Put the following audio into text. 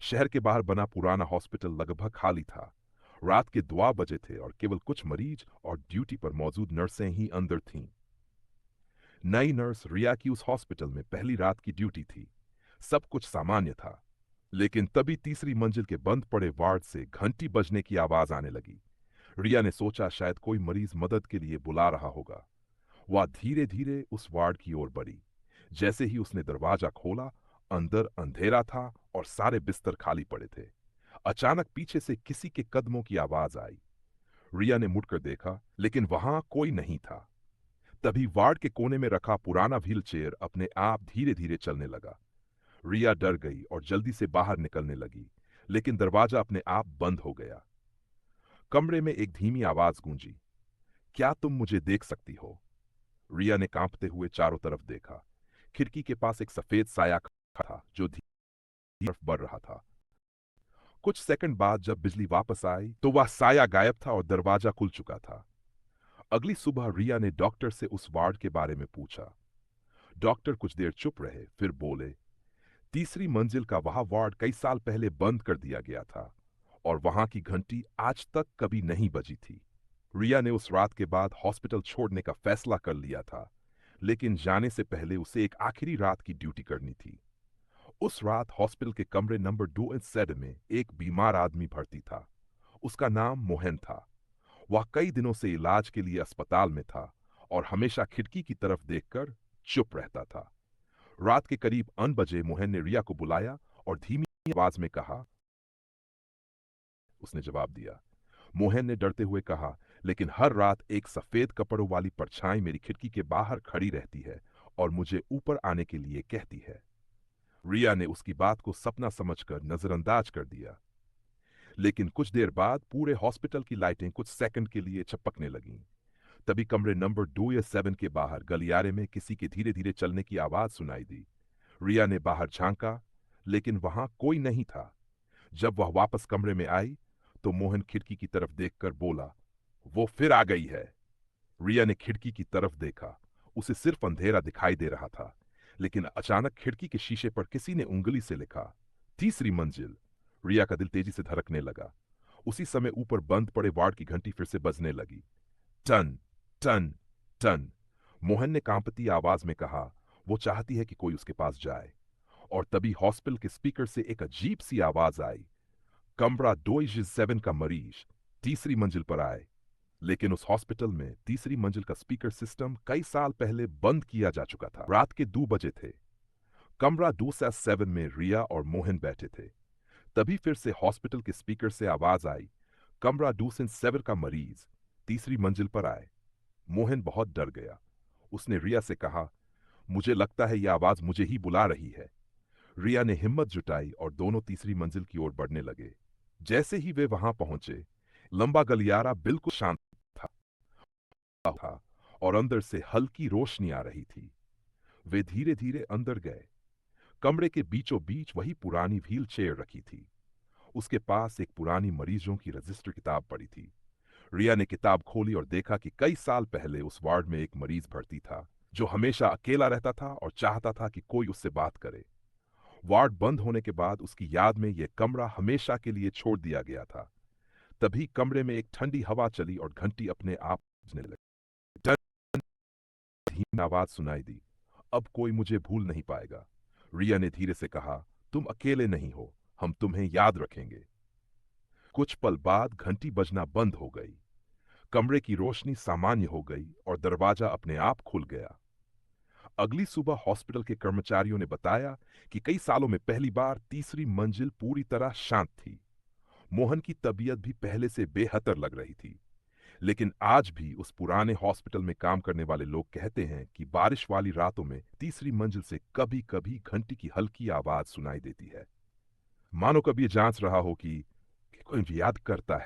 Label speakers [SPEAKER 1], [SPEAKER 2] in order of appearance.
[SPEAKER 1] शहर के बाहर बना पुराना हॉस्पिटल लगभग खाली था। रात के 2 बजे थे और केवल कुछ मरीज और ड्यूटी पर मौजूद नर्सें ही अंदर थीं। नई नर्स रिया की उस हॉस्पिटल में पहली रात की ड्यूटी थी। सब कुछ सामान्य था, लेकिन तभी तीसरी मंजिल के बंद पड़े वार्ड से घंटी बजने की आवाज आने लगी। रिया ने सोचा शायद कोई मरीज मदद के लिए बुला रहा होगा। वह धीरे धीरे उस वार्ड की ओर बढ़ी। जैसे ही उसने दरवाजा खोला, अंदर अंधेरा था और सारे बिस्तर खाली पड़े थे। अचानक पीछे से किसी के कदमों की आवाज आई। रिया ने मुड़कर देखा, लेकिन वहां कोई नहीं था। तभी वार्ड के कोने में रखा पुराना व्हील चेयर अपने आप धीरे धीरे चलने लगा। रिया डर गई और जल्दी से बाहर निकलने लगी, लेकिन दरवाजा अपने आप बंद हो गया। कमरे में एक धीमी आवाज गूंजी, क्या तुम मुझे देख सकती हो? रिया ने कांपते हुए चारों तरफ देखा। खिड़की के पास एक सफेद साया खड़ा था जो धीरे तरफ बढ़ रहा था। कुछ सेकंड बाद जब बिजली वापस आई तो वह साया गायब था और दरवाजा खुल चुका था। अगली सुबह रिया ने डॉक्टर से उस वार्ड के बारे में पूछा। डॉक्टर कुछ देर चुप रहे, फिर बोले, तीसरी मंजिल का वह वार्ड कई साल पहले बंद कर दिया गया था और वहां की घंटी आज तक कभी नहीं बजी थी। रिया ने उस रात के बाद हॉस्पिटल छोड़ने का फैसला कर लिया था, लेकिन जाने से पहले उसे एक आखिरी रात की ड्यूटी करनी थी। उस रात हॉस्पिटल के कमरे नंबर 2 एंड 7 में एक बीमार आदमी भर्ती था। उसका नाम मोहन था। वह कई दिनों से इलाज के लिए अस्पताल में था और हमेशा खिड़की की तरफ देखकर चुप रहता था। रात के करीब 9 बजे मोहन ने रिया को बुलाया और धीमी आवाज में कहा। उसने जवाब दिया। मोहन ने डरते हुए कहा, लेकिन हर रात एक सफेद कपड़ों वाली परछाई मेरी खिड़की के बाहर खड़ी रहती है और मुझे ऊपर आने के लिए कहती है। रिया ने उसकी बात को सपना समझकर नजरअंदाज कर दिया। लेकिन कुछ देर बाद पूरे हॉस्पिटल की लाइटें कुछ सेकंड के लिए चपकने लगीं। तभी कमरे नंबर 2 या 7 के बाहर गलियारे में किसी के धीरे धीरे चलने की आवाज सुनाई दी। रिया ने बाहर झांका, लेकिन वहां कोई नहीं था। जब वह वापस कमरे में आई तो मोहन खिड़की की तरफ देखकर बोला, वो फिर आ गई है। रिया ने खिड़की की तरफ देखा। उसे सिर्फ अंधेरा दिखाई दे रहा था, लेकिन अचानक खिड़की के शीशे पर किसी ने उंगली से लिखा, तीसरी मंजिल। रिया का दिल तेजी से धड़कने लगा। उसी समय ऊपर बंद पड़े वार्ड की घंटी फिर से बजने लगी। Ton ton ton. मोहन ने कांपती आवाज में कहा, वो चाहती है कि कोई उसके पास जाए। और तभी हॉस्पिटल के स्पीकर से एक अजीब सी आवाज आई, कमरा 2-7 का मरीज तीसरी मंजिल पर आए। लेकिन उस हॉस्पिटल में तीसरी मंजिल का स्पीकर सिस्टम कई साल पहले बंद किया जा चुका था। रात के 2 बजे थे। कमरा 2-7 में रिया और मोहन बैठे थे। तभी फिर से हॉस्पिटल के स्पीकर से आवाज आई, कमरा 2-7 का मरीज तीसरी मंजिल पर आए। मोहन बहुत डर गया। उसने रिया से कहा, मुझे लगता है यह आवाज मुझे ही बुला रही है। रिया ने हिम्मत जुटाई और दोनों तीसरी मंजिल की ओर बढ़ने लगे। जैसे ही वे वहां पहुंचे, लंबा गलियारा बिल्कुल शांत था और अंदर से हल्की रोशनी आ रही थी। वे धीरे धीरे अंदर गए। कमरे के बीचों बीच वही पुरानी व्हील चेयर रखी थी। उसके पास एक पुरानी मरीजों की रजिस्टर किताब पड़ी थी। रिया ने किताब खोली और देखा कि कई साल पहले उस वार्ड में एक मरीज भर्ती था जो हमेशा अकेला रहता था और चाहता था कि कोई उससे बात करे। वार्ड बंद होने के बाद उसकी याद में यह कमरा हमेशा के लिए छोड़ दिया गया था। तभी कमरे में एक ठंडी हवा चली और घंटी अपने आप बजने लगी। डर धीमी आवाज सुनाई दी, अब कोई मुझे भूल नहीं पाएगा। रिया ने धीरे से कहा, तुम अकेले नहीं हो, हम तुम्हें याद रखेंगे। कुछ पल बाद घंटी बजना बंद हो गई। कमरे की रोशनी सामान्य हो गई और दरवाजा अपने आप खुल गया। अगली सुबह हॉस्पिटल के कर्मचारियों ने बताया कि कई सालों में पहली बार तीसरी मंजिल पूरी तरह शांत थी। मोहन की तबीयत भी पहले से बेहतर लग रही थी। लेकिन आज भी उस पुराने हॉस्पिटल में काम करने वाले लोग कहते हैं कि बारिश वाली रातों में तीसरी मंजिल से कभी कभी घंटी की हल्की आवाज सुनाई देती है, मानो कभी ये जांच रहा हो कि कोई याद करता